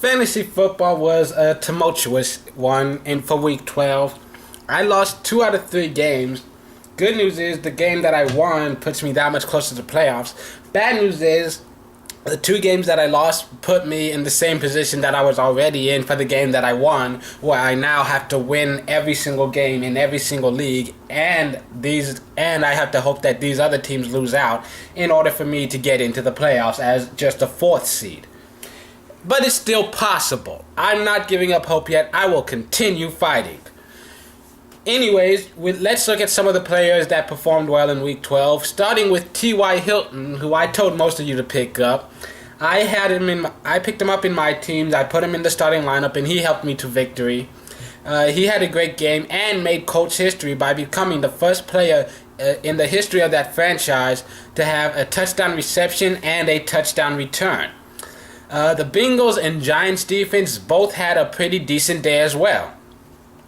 Fantasy football was a tumultuous one for week 12. I lost 2 out of 3 games. Good news is the game that I won puts me that much closer to playoffs. Bad news is the 2 games that I lost put me in the same position that I was already in for the game that I won, where I now have to win every single game in every single league, and I have to hope that these other teams lose out in order for me to get into the playoffs as just a 4th seed. But it's still possible. I'm not giving up hope yet. I will continue fighting. Anyways, let's look at some of the players that performed well in Week 12, starting with T.Y. Hilton, who I told most of you to pick up. I picked him up in my teams. I put him in the starting lineup, and he helped me to victory. He had a great game and made Colts history by becoming the first player in the history of that franchise to have a touchdown reception and a touchdown return. The Bengals and Giants defense both had a pretty decent day as well.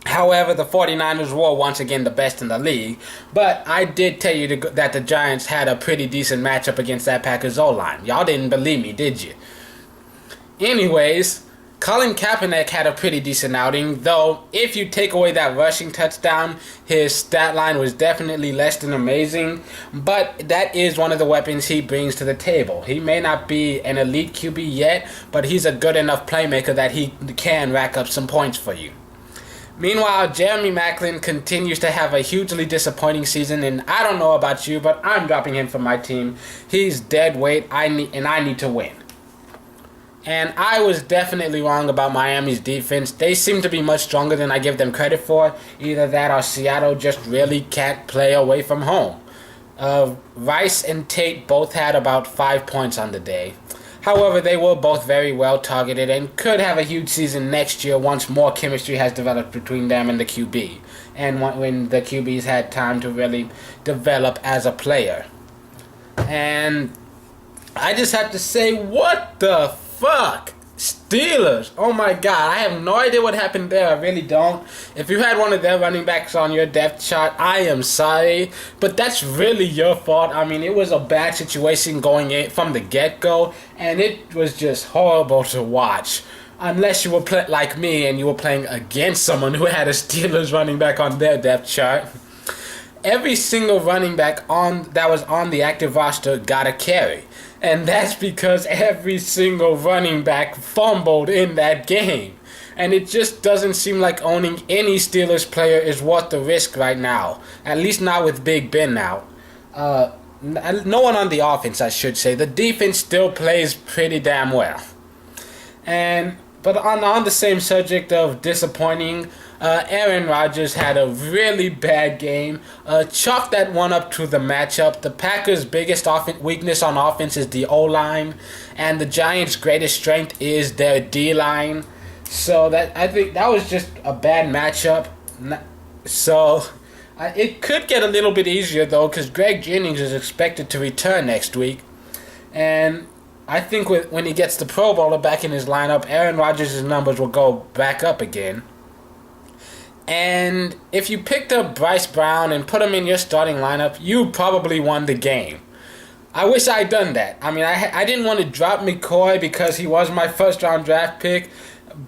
However, the 49ers were once again the best in the league, but I did tell you that the Giants had a pretty decent matchup against that Packers O-line. Y'all didn't believe me, did you? Anyways, Colin Kaepernick had a pretty decent outing, though if you take away that rushing touchdown, his stat line was definitely less than amazing, but that is one of the weapons he brings to the table. He may not be an elite QB yet, but he's a good enough playmaker that he can rack up some points for you. Meanwhile, Jeremy Maclin continues to have a hugely disappointing season, and I don't know about you, but I'm dropping him from my team. He's dead weight, I need to win. And I was definitely wrong about Miami's defense. They seem to be much stronger than I give them credit for. Either that or Seattle just really can't play away from home. Rice and Tate both had about 5 points on the day. However, they were both very well targeted and could have a huge season next year once more chemistry has developed between them and the QB. And when the QB's had time to really develop as a player. And I just have to say, what the fuck? Steelers. Oh my god, I have no idea what happened there. I really don't. If you had one of their running backs on your depth chart, I am sorry, but that's really your fault. I mean, it was a bad situation going in from the get-go, and it was just horrible to watch. Unless you were like me and you were playing against someone who had a Steelers running back on their depth chart. Every single running back that was on the active roster got a carry. And that's because every single running back fumbled in that game. And it just doesn't seem like owning any Steelers player is worth the risk right now. At least not with Big Ben out. No one on the offense, I should say. The defense still plays pretty damn well. But on the same subject of disappointing, Aaron Rodgers had a really bad game. Chalk that one up to the matchup. The Packers' biggest weakness on offense is the O-line, and the Giants' greatest strength is their D-line. So I think that was just a bad matchup. So it could get a little bit easier, though, because Greg Jennings is expected to return next week. And I think when he gets the Pro Bowler back in his lineup, Aaron Rodgers' numbers will go back up again. And if you picked up Bryce Brown and put him in your starting lineup, you probably won the game. I wish I'd done that. I mean, I didn't want to drop McCoy because he was my first-round draft pick,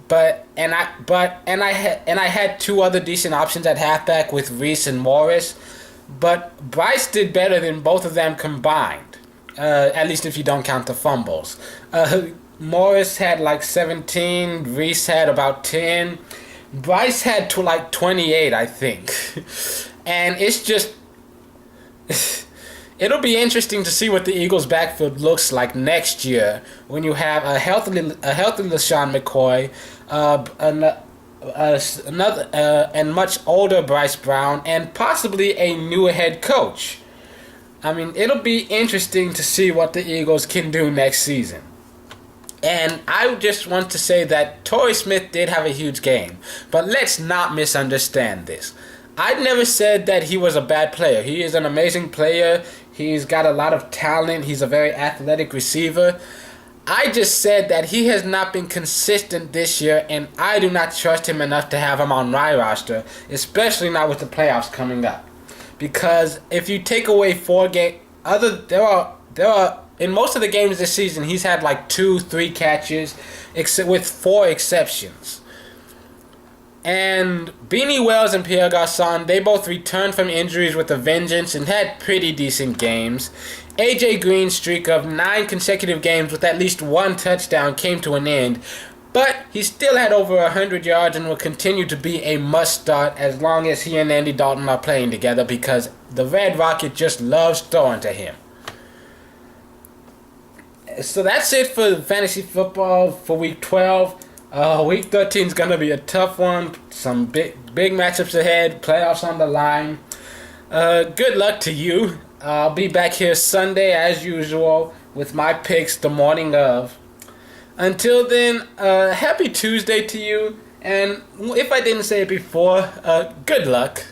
but I had 2 other decent options at halfback with Reese and Morris, but Bryce did better than both of them combined. At least if you don't count the fumbles. Morris had like 17, Reese had about 10, Bryce had 28, I think. And it's just it'll be interesting to see what the Eagles' backfield looks like next year when you have a healthy LaShawn McCoy, and much older Bryce Brown, and possibly a new head coach. I mean, it'll be interesting to see what the Eagles can do next season. And I just want to say that Torrey Smith did have a huge game. But let's not misunderstand this. I never said that he was a bad player. He is an amazing player. He's got a lot of talent. He's a very athletic receiver. I just said that he has not been consistent this year, and I do not trust him enough to have him on my roster, especially not with the playoffs coming up. Because if you take away 4 games, there are in most of the games this season, he's had like 2-3 catches. except with 4 exceptions. And Beanie Wells and Pierre Garçon, they both returned from injuries with a vengeance and had pretty decent games. AJ Green's streak of 9 consecutive games with at least 1 touchdown came to an end, but he still had over 100 yards and will continue to be a must-start as long as he and Andy Dalton are playing together, because the Red Rocket just loves throwing to him. So that's it for fantasy football for Week 12. Week 13 is going to be a tough one. Some big matchups ahead. Playoffs on the line. Good luck to you. I'll be back here Sunday as usual with my picks the morning of. Until then, happy Tuesday to you. And if I didn't say it before, good luck.